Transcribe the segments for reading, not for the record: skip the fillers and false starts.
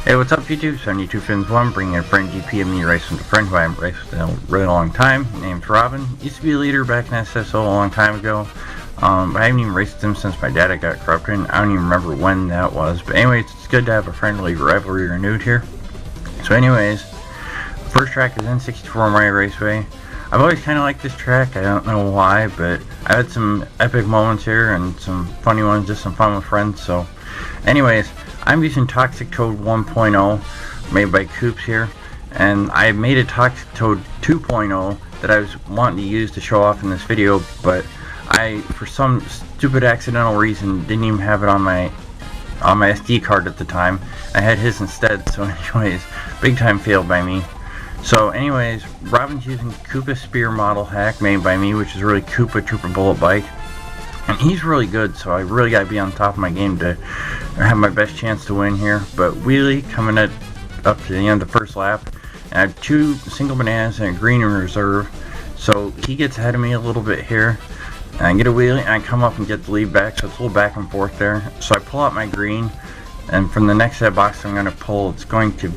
Hey, what's up YouTube? 72Fins1 bringing a friend GP of me racing with a friend who I haven't raced with in a really long time. His name's Robin. Used to be a leader back in SSO a long time ago. I haven't even raced with him since my dad got corrupted. I don't even remember when that was. But anyways, it's good to have a friendly rivalry renewed here. So anyways, first track is N64 Mario Raceway. I've always kind of liked this track. I don't know why, but I had some epic moments here and some funny ones, just some fun with friends. So anyways, I'm using Toxic Toad 1.0 made by Koops here, and I made a Toxic Toad 2.0 that I was wanting to use to show off in this video, but I, for some stupid accidental reason, didn't even have it on my SD card at the time. I had his instead, so anyways, big time fail by me. So anyways, Robin's using Koopa Spear model hack made by me, which is really Koopa Trooper Bullet Bike. And he's really good, so I really got to be on top of my game to have my best chance to win here. But Wheelie coming up to the end of the first lap. I have two single bananas and a green in reserve. So he gets ahead of me a little bit here. And I get a wheelie and I come up and get the lead back, so it's a little back and forth there. So I pull out my green, and from the next set box I'm going to pull, it's going to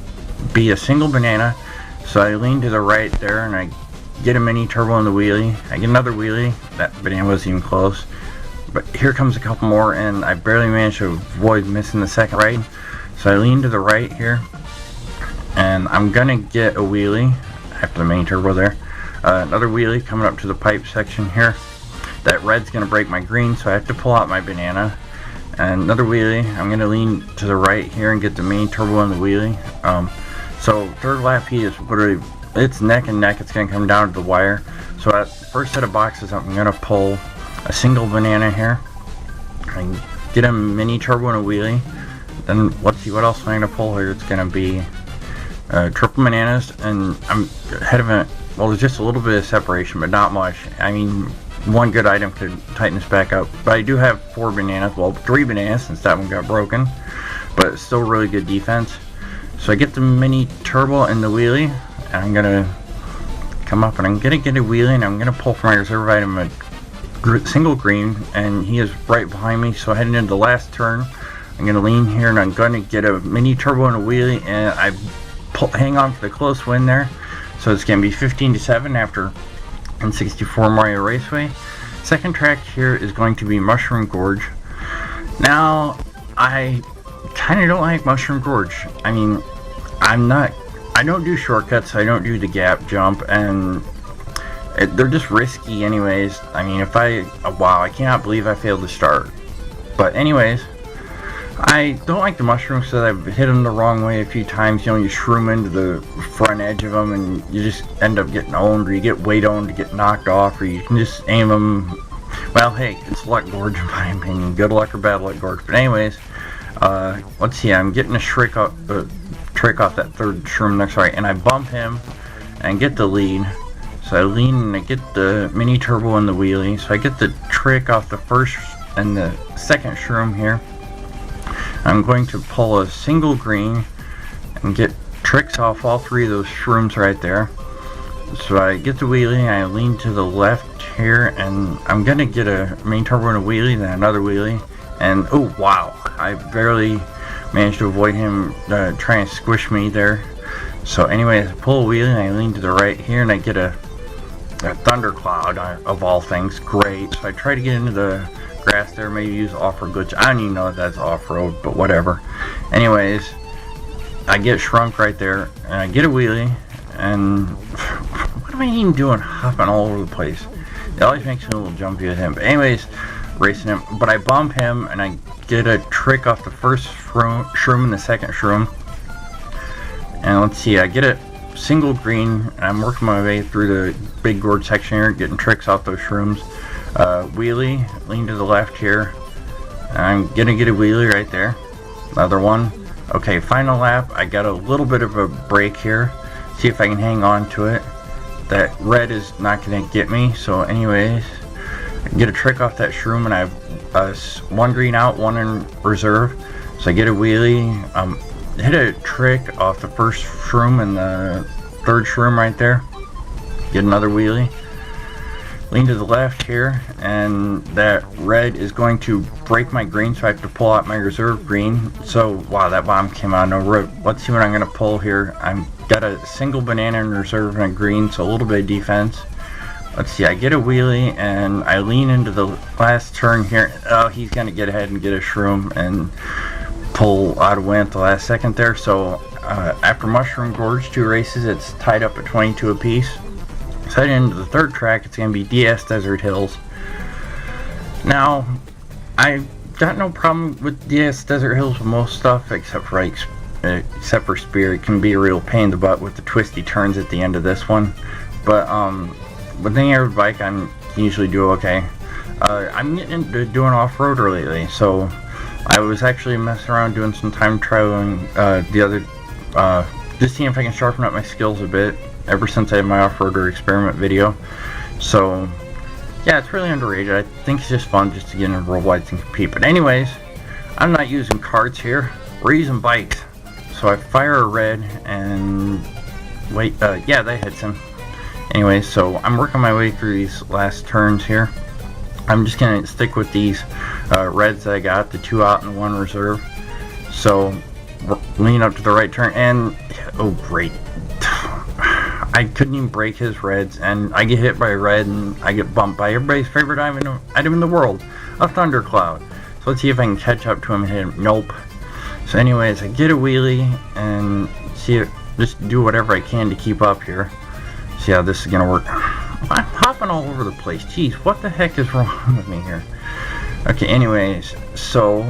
be a single banana. So I lean to the right there and I get a mini turbo in the wheelie. I get another wheelie. That banana wasn't even close. But here comes a couple more, and I barely managed to avoid missing the second right. So I lean to the right here, and I'm gonna get a wheelie after the main turbo there. Another wheelie coming up to the pipe section here. That red's gonna break my green, so I have to pull out my banana. And another wheelie. I'm gonna lean to the right here and get the main turbo in the wheelie. So third lap heat is literally, it's neck and neck. It's gonna come down to the wire. So at the first set of boxes, I'm gonna pull a single banana here. I get a mini turbo and a wheelie. Then let's see what else I'm going to pull here. It's going to be triple bananas, and I'm ahead of it. Well, there's just a little bit of separation, but not much. I mean, one good item could tighten this back up. But I do have 4 bananas, well, 3 bananas since that one got broken. But it's still really good defense. So I get the mini turbo and the wheelie, and I'm going to come up and I'm going to get a wheelie, and I'm going to pull for my reserve item a single green, and he is right behind me. So heading into the last turn, I'm going to lean here and I'm going to get a mini turbo and a wheelie, and I hang on for the close win there. So it's going to be 15-7 after N64 Mario Raceway. Second track here is going to be Mushroom Gorge. Now, I kind of don't like Mushroom Gorge. I mean, I don't do shortcuts, I don't do the gap jump, and they're just risky anyways. I mean, wow, I cannot believe I failed to start. But anyways, I don't like the mushrooms because I've hit them the wrong way a few times. You know, you shroom into the front edge of them and you just end up getting owned, or you get weight owned to get knocked off, or you can just aim them. Well, hey, it's luck gorge in my opinion. Good luck or bad luck gorge. But anyways, let's see, I'm getting a trick off that third shroom next right, and I bump him and get the lead. So I lean and I get the mini turbo and the wheelie. So I get the trick off the first and the second shroom here. I'm going to pull a single green and get tricks off all 3 of those shrooms right there. So I get the wheelie, I lean to the left here, and I'm going to get a main turbo and a wheelie, then another wheelie. And oh wow, I barely managed to avoid him trying to squish me there. So anyway, I pull a wheelie and I lean to the right here, and I get a thundercloud of all things. Great. So I try to get into the grass there, maybe use off-road glitch. I don't even know if that's off-road, but whatever. Anyways, I get shrunk right there, and I get a wheelie, and what am I even doing hopping all over the place? It always makes me a little jumpy with him. But anyways, racing him, but I bump him and I get a trick off the first shroom and the second shroom. And let's see, I get a single green, and I'm working my way through the big gorge section here, getting tricks off those shrooms. Wheelie, lean to the left here. I'm gonna get a wheelie right there. Another one. Okay, final lap. I got a little bit of a break here. See if I can hang on to it. That red is not gonna get me. So anyways, I get a trick off that shroom, and I have 1 green out, 1 in reserve. So I get a wheelie. Hit a trick off the first shroom and the third shroom right there. Get another wheelie. Lean to the left here, and that red is going to break my green, so I have to pull out my reserve green. So, wow, that bomb came out of nowhere. Let's see what I'm going to pull here. I've got a single banana in reserve and a green, so a little bit of defense. Let's see, I get a wheelie, and I lean into the last turn here. Oh, he's going to get ahead and get a shroom and pull out a win at the last second there. So, after Mushroom Gorge, 2 races, it's tied up at 22 apiece. So heading into the third track, it's going to be DS Desert Hills. Now, I've got no problem with DS Desert Hills with most stuff, except for Spear. It can be a real pain in the butt with the twisty turns at the end of this one. But with any other bike, I usually do okay. I'm getting into doing off-roader lately, so I was actually messing around doing some time trialing just seeing if I can sharpen up my skills a bit. Ever since I had my off-roader experiment video. So yeah, it's really underrated. I think it's just fun just to get into worldwide and compete. But anyways, I'm not using carts here, we're using bikes. So I fire a red and wait, yeah, that hits him. Anyways, so I'm working my way through these last turns here. I'm just gonna stick with these reds that I got, the 2 out and 1 reserve. So lean up to the right turn, and oh great, I couldn't even break his reds, and I get hit by a red, and I get bumped by everybody's favorite item in the world, a Thundercloud. So let's see if I can catch up to him and hit him. Nope. So anyways, I get a wheelie, and just do whatever I can to keep up here. See how this is going to work. I'm hopping all over the place. Jeez, what the heck is wrong with me here? Okay, anyways, so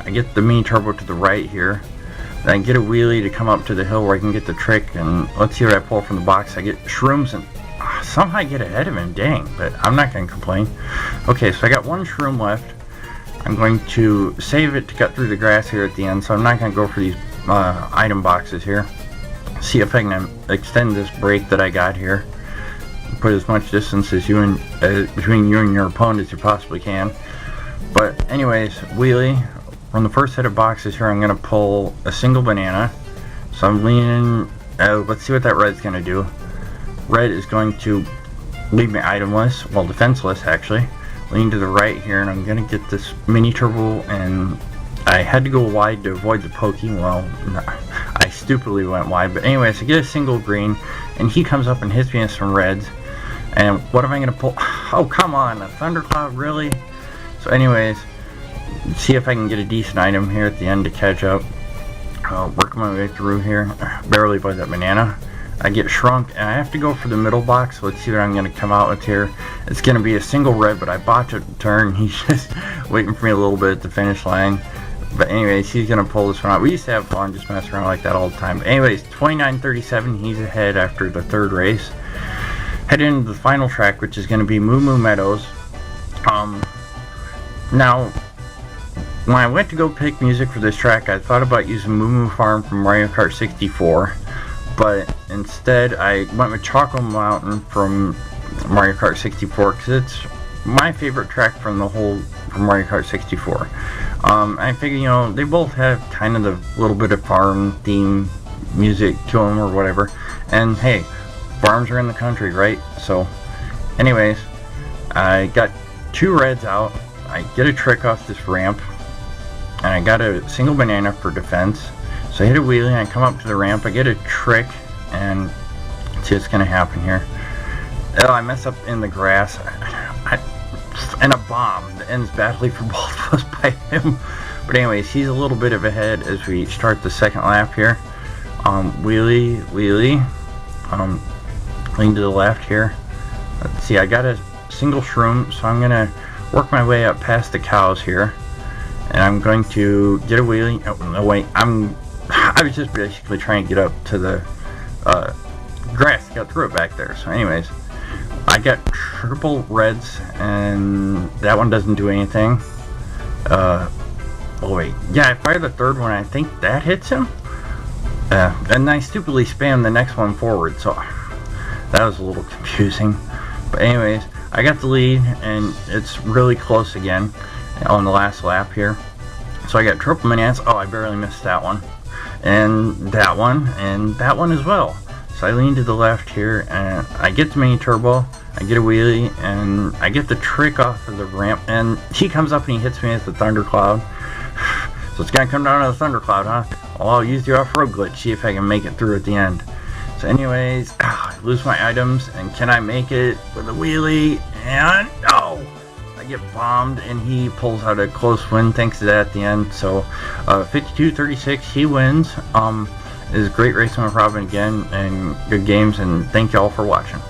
I get the mini turbo to the right here. Then I get a wheelie to come up to the hill where I can get the trick, and let's see what I pull from the box. I get shrooms, and somehow I get ahead of him, dang, but I'm not going to complain. Okay, so I got 1 shroom left. I'm going to save it to cut through the grass here at the end, so I'm not going to go for these item boxes here. See if I can extend this break that I got here. Put as much distance as between you and your opponent as you possibly can. But anyways, wheelie. On the first set of boxes here, I'm going to pull a single banana. So I'm leaning, let's see what that red's going to do. Red is going to leave me itemless, well defenseless actually. Lean to the right here, and I'm going to get this mini turbo, and I had to go wide to avoid the pokey. Well, no, I stupidly went wide, but anyways, I get a single green, and he comes up and hits me with some reds. And what am I going to pull? Oh, come on, a Thundercloud, really? So anyways, see if I can get a decent item here at the end to catch up. Working my way through here. Barely by that banana. I get shrunk, and I have to go for the middle box. Let's see what I'm going to come out with here. It's going to be a single red, but I botched a turn. He's just waiting for me a little bit at the finish line. But anyways, he's going to pull this one out. We used to have fun just messing around like that all the time. But anyways, 29:37, he's ahead after the third race. Head into the final track, which is going to be Moo Moo Meadows. Now, when I went to go pick music for this track, I thought about using Moo Moo Farm from Mario Kart 64, but instead I went with Choco Mountain from Mario Kart 64 because it's my favorite track from Mario Kart 64. I figure, they both have kind of the little bit of farm theme music to them or whatever, and hey, farms are in the country, right? So anyways, I got 2 reds out. I get a trick off this ramp, and I got a single banana for defense. So I hit a wheelie, and I come up to the ramp. I get a trick, and see what's gonna happen here. Oh, I mess up in the grass, and a bomb that ends badly for both of us by him. But anyways, he's a little bit of ahead as we start the second lap here. Wheelie, lean to the left here. Let's see, I got a single shroom, so I'm gonna work my way up past the cows here, and I'm going to get a wheelie. Oh no, wait, I was just basically trying to get up to the grass, got through it back there. So anyways, I got triple reds, and that one doesn't do anything. Oh wait, yeah, I fired the third one. I think that hits him, and I stupidly spammed the next one forward, so that was a little confusing. But anyways, I got the lead, and it's really close again on the last lap here. So I got triple bananas. Oh, I barely missed that one, and that one as well. So I lean to the left here, and I get the mini turbo. I get a wheelie, and I get the trick off of the ramp, and he comes up and he hits me with the thundercloud. So it's gonna come down to the thundercloud, huh? Well, I'll use the off-road glitch, see if I can make it through at the end. So anyways, I lose my items, and can I make it with a wheelie? And no! I get bombed, and he pulls out a close win thanks to that at the end. So 52-36, he wins. It was great racing with Robin again, and good games, and thank y'all for watching.